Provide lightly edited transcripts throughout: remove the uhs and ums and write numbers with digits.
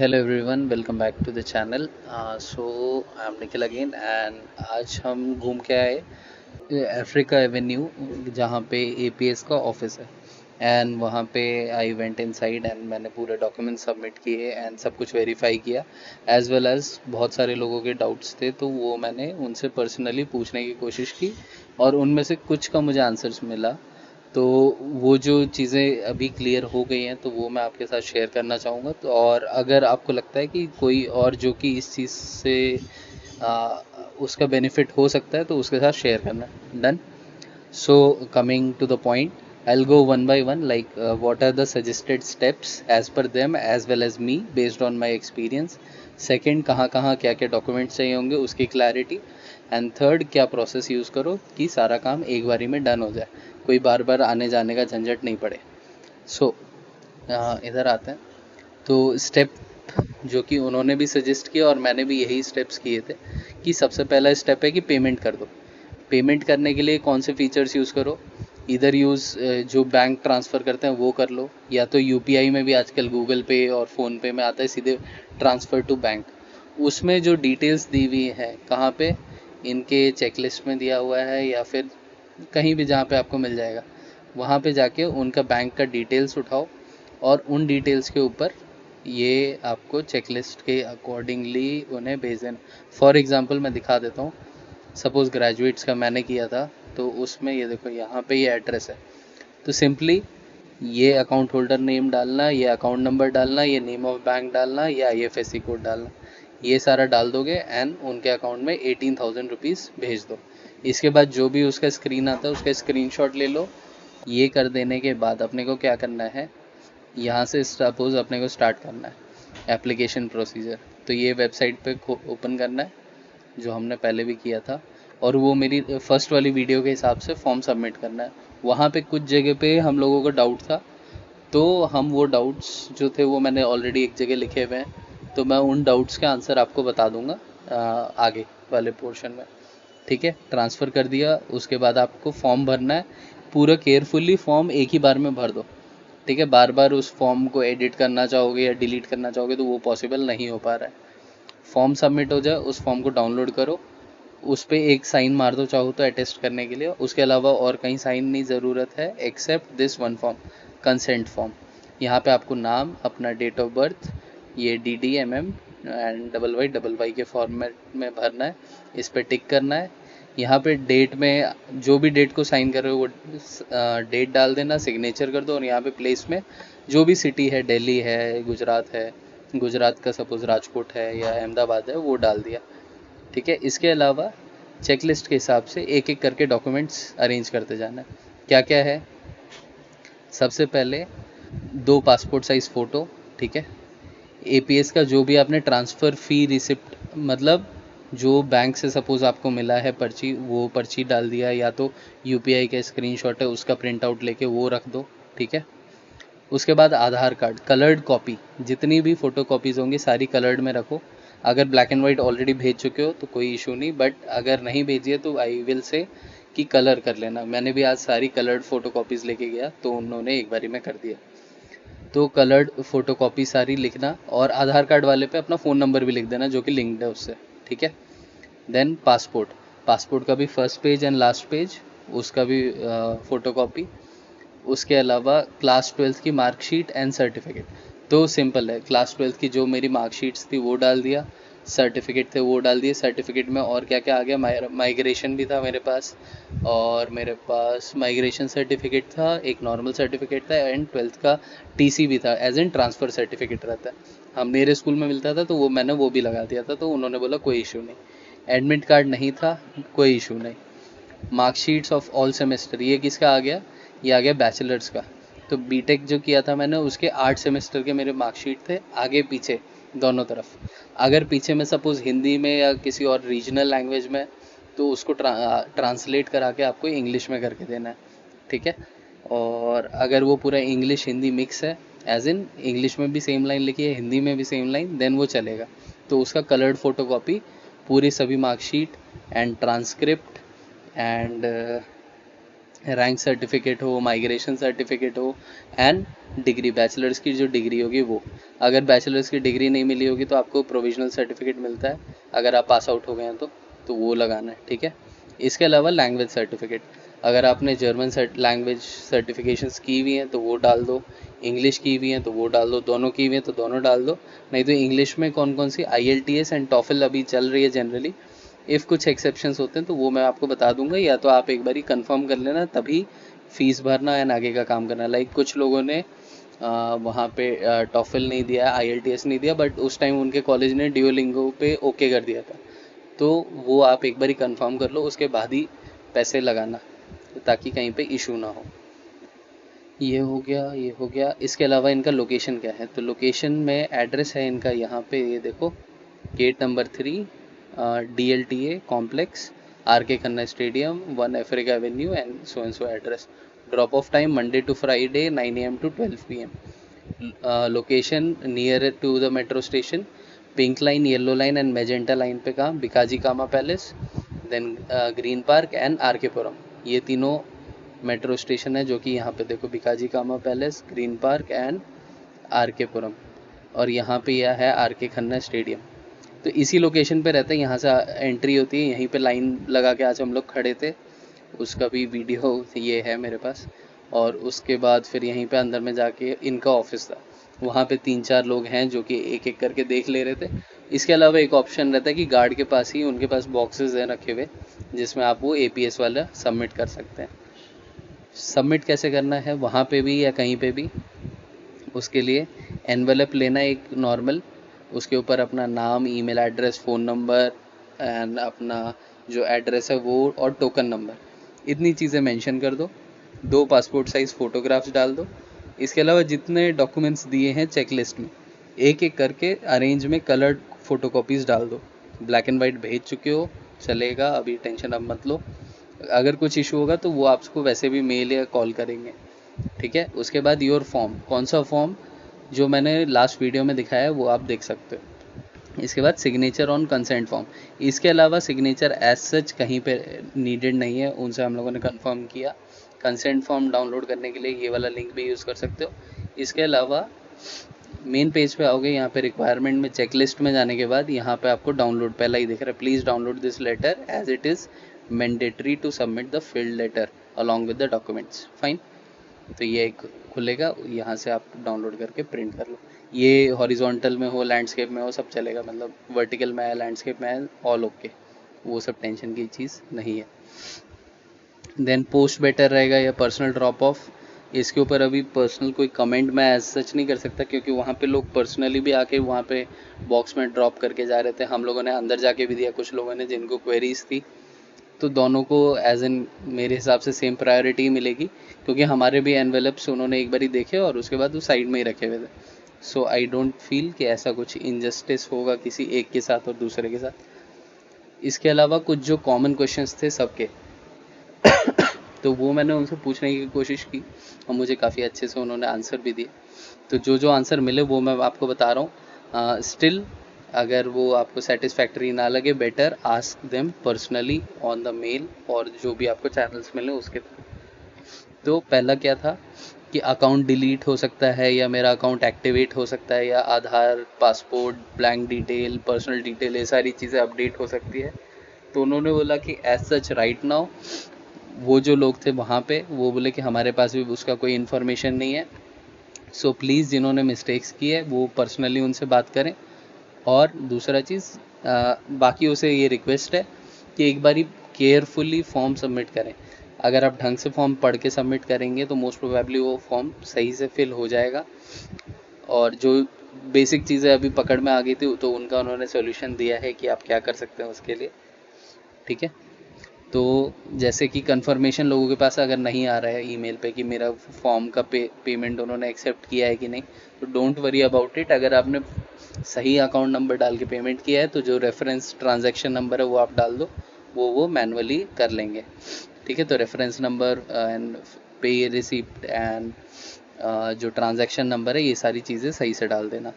Hello everyone, welcome back to the channel. So I am Nikhil again and आज हम घूम के आए अफ्रीका एवेन्यू, जहाँ पे एपीएस का ऑफिस है। एंड वहाँ पे आई वेंट इनसाइड एंड मैंने पूरे डॉक्यूमेंट सबमिट किए एंड सब कुछ वेरीफाई किया। एज वेल एज बहुत सारे लोगों के डाउट्स थे, तो वो मैंने उनसे पर्सनली पूछने की कोशिश की और उनमें से कुछ का मुझे आंसर्स मिला। तो वो जो चीज़ें अभी क्लियर हो गई हैं तो वो मैं आपके साथ शेयर करना चाहूँगा। तो और अगर आपको लगता है कि कोई और जो कि इस चीज़ से आ, उसका बेनिफिट हो सकता है तो उसके साथ शेयर करना। Done. So coming to the point, I'll go one by one, like what are the suggested steps as per them as well as me based on my experience. Second, कहाँ कहाँ क्या क्या डॉक्यूमेंट्स चाहिए होंगे उसकी clarity. And third, क्या process use करो कि सारा काम एक बारी में डन हो जाए, कोई बार बार आने जाने का झंझट नहीं पड़े। सो इधर आते हैं। तो स्टेप जो कि उन्होंने भी सजेस्ट किया और मैंने भी यही स्टेप्स किए थे कि सबसे पहला स्टेप है कि पेमेंट कर दो। पेमेंट करने के लिए कौन से फीचर्स यूज़ करो। इधर यूज़ जो बैंक ट्रांसफ़र करते हैं वो कर लो, या तो यूपीआई में भी आजकल गूगल पे और फ़ोन पे में आता है सीधे ट्रांसफ़र टू बैंक। उसमें जो डिटेल्स दी हुई है कहाँ पे, इनके चेकलिस्ट में दिया हुआ है या फिर कहीं भी जहाँ पे आपको मिल जाएगा, वहाँ पे जाके उनका बैंक का डिटेल्स उठाओ और उन डिटेल्स के ऊपर ये आपको चेकलिस्ट के अकॉर्डिंगली उन्हें भेज देना। फॉर एग्ज़ाम्पल मैं दिखा देता हूँ। सपोज़ ग्रेजुएट्स का मैंने किया था, तो उसमें ये देखो यहाँ पे ये एड्रेस है। तो सिंपली ये अकाउंट होल्डर नेम डालना, ये अकाउंट नंबर डालना, ये नेम ऑफ बैंक डालना, ये आईएफएससी कोड डालना। ये सारा डाल दोगे एंड उनके अकाउंट में 18,000 रुपीज़ भेज दो। इसके बाद जो भी उसका स्क्रीन आता है उसका स्क्रीनशॉट ले लो। ये कर देने के बाद अपने को क्या करना है, यहाँ से सपोज अपने को स्टार्ट करना है एप्लीकेशन प्रोसीजर। तो ये वेबसाइट पे ओपन करना है जो हमने पहले भी किया था, और वो मेरी फर्स्ट वाली वीडियो के हिसाब से फॉर्म सबमिट करना है। वहाँ पे कुछ जगह पे हम लोगों का डाउट था, तो हम वो डाउट्स जो थे वो मैंने ऑलरेडी एक जगह लिखे हुए हैं, तो मैं उन डाउट्स के आंसर आपको बता दूंगा आगे वाले पोर्शन में। ठीक है, ट्रांसफ़र कर दिया। उसके बाद आपको फॉर्म भरना है। पूरा केयरफुली फॉर्म एक ही बार में भर दो। ठीक है, बार बार उस फॉर्म को एडिट करना चाहोगे या डिलीट करना चाहोगे तो वो पॉसिबल नहीं हो पा रहा है। फॉर्म सबमिट हो जाए, उस फॉर्म को डाउनलोड करो, उस पर एक साइन मार दो चाहो तो अटेस्ट करने के लिए। उसके अलावा और कहीं साइन नहीं ज़रूरत है except this one form, consent form. यहाँ पे आपको नाम, अपना डेट ऑफ बर्थ, ये DD, MM and double Y के फॉर्मेट में भरना है। इस पर टिक करना है। यहाँ पे डेट में जो भी डेट को साइन कर रहे हो वो डेट डाल देना, सिग्नेचर कर दो। और यहाँ पे प्लेस में जो भी सिटी है, दिल्ली है, गुजरात है, गुजरात का सपोज़ राजकोट है या अहमदाबाद है, वो डाल दिया। ठीक है, इसके अलावा चेकलिस्ट के हिसाब से एक एक करके डॉक्यूमेंट्स अरेंज करते जाना है। क्या क्या है, सबसे पहले 2 पासपोर्ट साइज़ फ़ोटो। ठीक है, एपीएस का जो भी आपने ट्रांसफ़र फ़ी रिसिप्ट, मतलब जो बैंक से सपोज़ आपको मिला है पर्ची, वो पर्ची डाल दिया, या तो यूपीआई का स्क्रीनशॉट है उसका प्रिंट आउट लेके वो रख दो। ठीक है, उसके बाद आधार कार्ड कलर्ड कॉपी, जितनी भी फ़ोटो कॉपीज़ होंगी सारी कलर्ड में रखो। अगर ब्लैक एंड वाइट ऑलरेडी भेज चुके हो तो कोई इशू नहीं, बट अगर नहीं भेजी है तो आई विल से कि कलर कर लेना। मैंने भी आज सारी कलर्ड फ़ोटो कॉपीज़ लेके गया तो उन्होंने एक बारी में कर दिया। तो कलर्ड फ़ोटो कॉपी सारी लिखना, और आधार कार्ड वाले पे अपना फ़ोन नंबर भी लिख देना जो कि लिंक्ड है उससे। ठीक है, देन पासपोर्ट, पासपोर्ट का भी first page and last page, उसका भी फ़ोटो कॉपी। उसके अलावा क्लास ट्वेल्थ की मार्कशीट एंड सर्टिफिकेट। तो सिंपल है, क्लास ट्वेल्थ की जो मेरी मार्कशीट्स थी वो डाल दिया, सर्टिफिकेट थे वो डाल दिए। सर्टिफिकेट में और क्या क्या आ गया, माइग्रेशन भी था मेरे पास, और मेरे पास माइग्रेशन सर्टिफिकेट था, एक नॉर्मल सर्टिफिकेट था, एंड ट्वेल्थ का टीसी भी था, एज इन ट्रांसफ़र सर्टिफिकेट रहता है। हम मेरे स्कूल में मिलता था तो वो मैंने वो भी लगा दिया था, तो उन्होंने बोला कोई इशू नहीं। एडमिट कार्ड नहीं था, कोई इशू नहीं। मार्कशीट्स ऑफ ऑल सेमेस्टर, ये किसका आ गया, ये आ गया बैचलर्स का। तो बीटेक जो किया था मैंने उसके 8 सेमेस्टर के मेरे मार्कशीट थे, आगे पीछे दोनों तरफ। अगर पीछे में सपोज़ हिंदी में या किसी और रीजनल लैंग्वेज में, तो उसको ट्रांसलेट करा के आपको इंग्लिश में करके देना है। ठीक है, और अगर वो पूरा इंग्लिश हिंदी मिक्स है, एज इन इंग्लिश में भी सेम लाइन लिखी है, हिंदी में भी सेम लाइन, देन वो चलेगा। तो उसका कलर्ड फोटो कॉपी, पूरी सभी marksheet and transcript and rank certificate हो, माइग्रेशन सर्टिफिकेट हो, एंड डिग्री, बैचलर्स की जो डिग्री होगी वो। अगर बैचलर्स की डिग्री नहीं मिली होगी तो आपको प्रोविजनल सर्टिफिकेट मिलता है, अगर आप पास आउट हो गए हैं तो वो लगाना है, ठीक है। इसके अलावा लैंग्वेज सर्टिफिकेट, अगर आपने जर्मन लैंग्वेज सर्टिफिकेशंस की हुई हैं तो वो डाल दो, इंग्लिश की हुई हैं तो वो डाल दो, दोनों की हुई हैं तो दोनों डाल दो। नहीं तो इंग्लिश में कौन कौन सी IELTS एंड टॉफल अभी चल रही है जनरली, इफ़ कुछ एक्सेप्शंस होते हैं तो वो मैं आपको बता दूंगा, या तो आप एक बारी कंफर्म कर लेना तभी फीस भरना एंड आगे का काम करना। लाइक कुछ लोगों ने वहाँ पे टॉफल नहीं दिया, IELTS नहीं दिया, बट उस टाइम उनके कॉलेज ने ड्यूओलिंगो पे ओके कर दिया था, तो वो आप एक बारी कंफर्म कर लो, उसके बाद ही पैसे लगाना, ताकि कहीं पे इशू ना हो। ये हो गया, ये हो गया। इसके अलावा इनका लोकेशन क्या है, तो लोकेशन में एड्रेस है इनका यहाँ पे, ये देखो, gate number 3, DLTA complex, RK Khanna stadium, 1 Africa avenue, and so address. Drop off time Monday to Friday 9 AM to 12 PM। Location near to the metro station, pink line, yellow line and magenta line पे कहाँ, Bikaji Cama palace, then green park and RK Puram. ये तीनों metro station है जो कि यहाँ पे देखो, Bikaji Cama palace, green park and RK Puram, और यहाँ पे यह है RK खन्ना स्टेडियम। तो इसी लोकेशन पे रहते हैं, यहाँ से एंट्री होती है, यहीं पे लाइन लगा के आज हम लोग खड़े थे, उसका भी वीडियो ये है मेरे पास। और उसके बाद फिर यहीं पे अंदर में जाके इनका ऑफिस था, वहाँ पे 3-4 लोग हैं जो कि एक एक करके देख ले रहे थे। इसके अलावा एक ऑप्शन रहता है कि गार्ड के पास ही उनके पास बॉक्सेस हैं रखे हुए, जिसमें आप वो APS वाला सबमिट कर सकते हैं। सबमिट कैसे करना है वहाँ पे भी या कहीं पे भी, उसके लिए एनवेलप लेना एक नॉर्मल, उसके ऊपर अपना नाम, email address, phone number and अपना जो एड्रेस है वो, और टोकन नंबर, इतनी चीज़ें मेंशन कर दो। 2 पासपोर्ट साइज़ फ़ोटोग्राफ्स डाल दो। इसके अलावा जितने डॉक्यूमेंट्स दिए हैं चेकलिस्ट में, एक एक करके अरेंज में कलर्ड फ़ोटोकॉपीज़ डाल दो। ब्लैक एंड वाइट भेज चुके हो चलेगा, अभी टेंशन अब मत लो। अगर कुछ इशू होगा तो वो आपको वैसे भी मेल या कॉल करेंगे, ठीक है। उसके बाद योर फॉर्म, कौन सा फॉर्म, जो मैंने लास्ट वीडियो में दिखाया है वो आप देख सकते हो। इसके बाद सिग्नेचर ऑन कंसेंट फॉर्म। इसके अलावा सिग्नेचर एज सच कहीं पे नीडेड नहीं है, उनसे हम लोगों ने कंफर्म किया। कंसेंट फॉर्म डाउनलोड करने के लिए ये वाला लिंक भी यूज़ कर सकते हो। इसके अलावा मेन पेज पे आओगे, यहाँ पे रिक्वायरमेंट में चेकलिस्ट में जाने के बाद यहाँ पे आपको डाउनलोड पहला ही दिख रहा है, please download this letter as it is mandatory to submit the field letter along with the documents, fine. तो ये एक खुलेगा, यहाँ से आप डाउनलोड करके प्रिंट कर लो। ये हॉरिजॉन्टल में हो, लैंडस्केप में हो, सब चलेगा, मतलब वर्टिकल में है, लैंडस्केप में है, ऑल ओके, वो सब टेंशन की चीज़ नहीं है। देन पोस्ट बेटर रहेगा या पर्सनल ड्रॉप ऑफ, इसके ऊपर अभी पर्सनल कोई कमेंट मैं एज सच नहीं कर सकता, क्योंकि वहाँ पे लोग पर्सनली भी आके वहाँ पे बॉक्स में ड्रॉप करके जा रहे थे। हम लोगों ने अंदर जाके भी दिया, कुछ लोगों ने जिनको क्वेरीज थी, तो दोनों को एज एन मेरे हिसाब से सेम प्रायोरिटी मिलेगी, क्योंकि हमारे भी एनवेलप्स उन्होंने एक बार ही देखे और उसके बाद वो साइड में ही रखे हुए थे। सो आई डोंट फील कि ऐसा कुछ इनजस्टिस होगा किसी एक के साथ और दूसरे के साथ। इसके अलावा कुछ जो कॉमन क्वेश्चंस थे सबके, तो वो मैंने उनसे पूछने की कोशिश की और मुझे काफ़ी अच्छे से उन्होंने आंसर भी दिए। तो जो जो आंसर मिले वो मैं आपको बता रहा हूँ। स्टिल अगर वो आपको सेटिस्फैक्ट्री ना लगे, better ask them personally on the mail, और जो भी आपको चैनल्स मिले उसके थ्रू। तो पहला क्या था कि अकाउंट डिलीट हो सकता है, या मेरा अकाउंट एक्टिवेट हो सकता है, या Aadhaar, passport, blank detail, personal detail, ये सारी चीज़ें अपडेट हो सकती है। तो उन्होंने बोला कि एज सच राइट नाउ, वो जो लोग थे वहाँ पे वो बोले कि हमारे पास भी उसका कोई इन्फॉर्मेशन नहीं है। सो प्लीज़ जिन्होंने मिस्टेक्स की है वो पर्सनली उनसे बात करें। और दूसरा चीज़, बाकियों से ये रिक्वेस्ट है कि एक बारी केयरफुली फॉर्म सबमिट करें। अगर आप ढंग से फॉर्म पढ़ के सबमिट करेंगे तो मोस्ट प्रोबेबली वो फॉर्म सही से फिल हो जाएगा। और जो बेसिक चीज़ें अभी पकड़ में आ गई थी तो उनका उन्होंने सोल्यूशन दिया है कि आप क्या कर सकते हैं उसके लिए, ठीक है। तो जैसे कि कंफर्मेशन लोगों के पास अगर नहीं आ रहा है ईमेल पे कि मेरा फॉर्म का पेमेंट उन्होंने एक्सेप्ट किया है कि नहीं, तो डोंट वरी अबाउट इट। अगर आपने सही अकाउंट नंबर डाल के पेमेंट किया है तो जो रेफरेंस ट्रांजैक्शन नंबर है वो आप डाल दो, वो मैनुअली कर लेंगे, ठीक है। तो reference number and pay receipt and जो ट्रांजैक्शन नंबर है, ये सारी चीज़ें सही से डाल देना।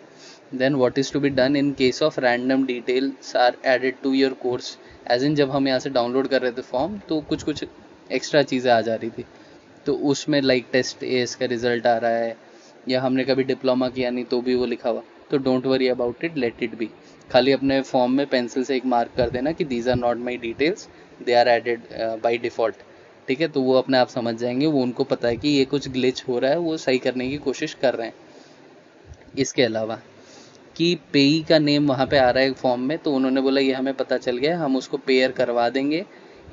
Then what is to be done in case of random details are added to your course, as in जब हम यहाँ से डाउनलोड कर रहे थे फॉर्म तो कुछ कुछ एक्स्ट्रा चीज़ें आ जा रही थी, तो उसमें लाइक टेस्ट एस का रिजल्ट आ रहा है, या हमने कभी डिप्लोमा किया नहीं तो भी वो लिखा हुआ, तो don't worry about it, let it be. खाली अपने फॉर्म में पेंसिल से एक मार्क कर देना कि these are not my details, they are added by default. ठीक है, तो वो अपने आप समझ जाएंगे, वो उनको पता है कि ये कुछ ग्लिच हो रहा है, वो सही करने की कोशिश कर रहे हैं। इसके अलावा कि पेई का नेम वहाँ पे आ रहा है फॉर्म में, तो उन्होंने बोला ये हमें पता चल गया, हम उसको पेयर करवा देंगे।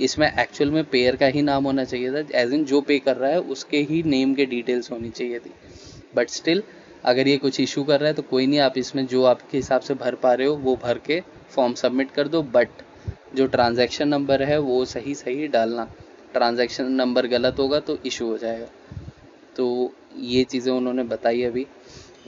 इसमें एक्चुअल में पेयर का ही नाम होना चाहिए था, एज इन जो पे कर रहा है उसके ही नेम के डिटेल्स होनी चाहिए थी। बट स्टिल अगर ये कुछ इशू कर रहा है तो कोई नहीं, आप इसमें जो आपके हिसाब से भर पा रहे हो वो भर के फॉर्म सबमिट कर दो, बट जो ट्रांजैक्शन नंबर है वो सही सही डालना। ट्रांजैक्शन नंबर गलत होगा तो इशू हो जाएगा। तो ये चीज़ें उन्होंने बताई अभी।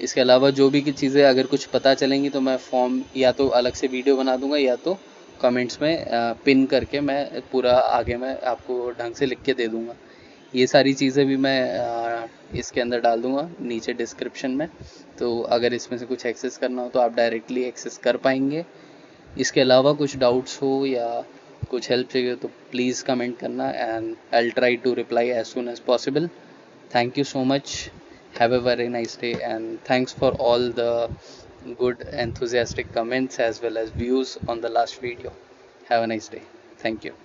इसके अलावा जो भी की चीज़ें अगर कुछ पता चलेंगी तो मैं फॉर्म या तो अलग से वीडियो बना दूंगा, या तो कमेंट्स में पिन करके मैं पूरा आगे मैं आपको ढंग से लिख के दे दूंगा। ये सारी चीज़ें भी मैं इसके अंदर डाल दूंगा नीचे डिस्क्रिप्शन में, तो अगर इसमें से कुछ एक्सेस करना हो तो आप डायरेक्टली एक्सेस कर पाएंगे। इसके अलावा कुछ डाउट्स हो या कुछ हेल्प चाहिए तो प्लीज़ कमेंट करना, and I will try to reply as soon as possible. Thank you so much. Have a very nice day, and thanks for all the good enthusiastic comments as well as views on the last video. Have a nice day. Thank you.